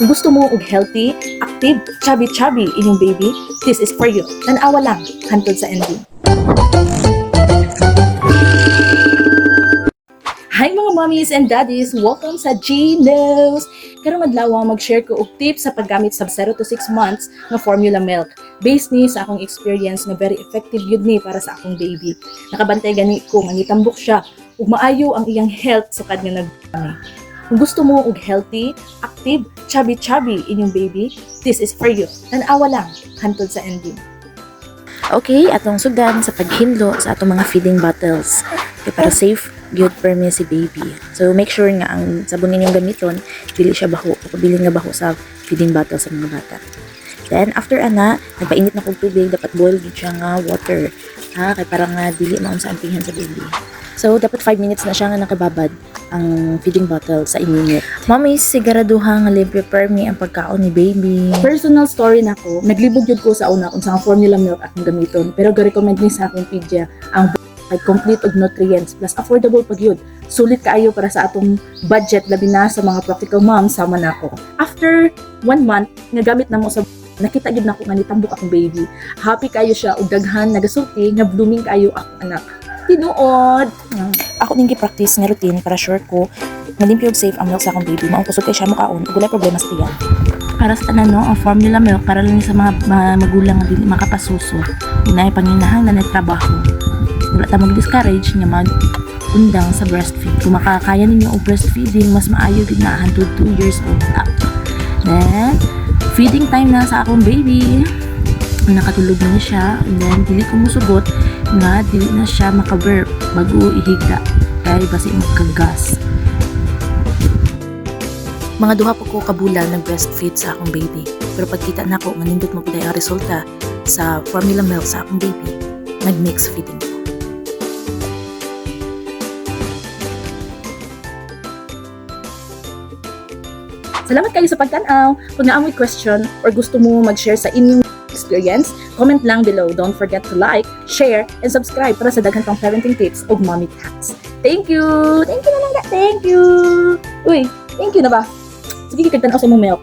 Kung gusto mo og healthy, active, chubby inyong baby, this is for you. Tanawa lang hantod sa ending. Hi mga mommies and daddies! Welcome sa G-News! Karong adlaw mag-share ko og tips sa paggamit sa 0 to 6 months nga formula milk. Based ni sa akong experience nga very effective yun ni para sa akong baby. Nakabantay gani ko nga nitambok siya ug maayo ang iyang health sukad nga nagdami. Kung gusto mo og healthy, active, chubby inyong baby, this is for you. Tanawa lang hantod sa ending. Okay, atong sudan sa paghinlo sa atong mga feeding bottles. Okay, para safe, good for me si baby. So, make sure nga ang sabon ninyong gamiton, dili siya baho, pagpabili nga baho sa feeding bottle sa mga bata. Then, after ana, nagpainit na kong tubig, dapat boil gid siya nga water. Ha, kay para nga dili maun sa antinghan sa baby. So, dapat 5 minutes na siya nga nakababad ang feeding bottle sa ininit. Mommy, siguraduha nga prepare me ang pagkaon ni baby. Personal story nako, naglibog jud ko sa una kung sa formula milk akong gamiton, pero ga-recommend ni sa akong pidya ang complete og nutrients plus affordable pag yun. Sulit kaayo para sa atong budget labi na sa mga practical moms sama nako. After 1 month nga gamit namo sa nakita gyud nako nga nitambok akong baby. Happy kayo siya og daghan nagasulti nga blooming kayo akong anak. Tinuod. Ako ning gi-practice nga routine para sure ko nga limpyo ug safe ang milk sa akong baby. Mao kusog kay siya makaon ug walay problema sa tiyan. Para sa tanan no, ang formula milk para lang sa mga magulang nga dili makapasuso. Inay panginahanglan na trabaho. Wala ta mag-discourage nga mag-undang sa breastfeed. Kung makakaya ninyo og breastfeeding, mas maayo gid na hangtod 2 years old up. Then, feeding time na sa akong baby. Nakatulog na siya, and then dili ko musugot nga dili na siya makaburp bago ihigda kay basi magkagas. Mga duha pa ko kabulan nag-breastfeed sa akong baby. Pero pagkita nako manindot mo piday ang resulta sa formula milk sa akong baby, nag-mix feeding ko. Salamat kayo sa pagtanaw. Kung naamoy question or gusto mo mag-share sa inyong experience, comment lang below. Don't forget to like, share, and subscribe para sa daghan pang parenting tips o mommy hacks. Thank you! Thank you na lang. Thank you! Uy, thank you na ba? Sige, kagtanaw sa mong milk.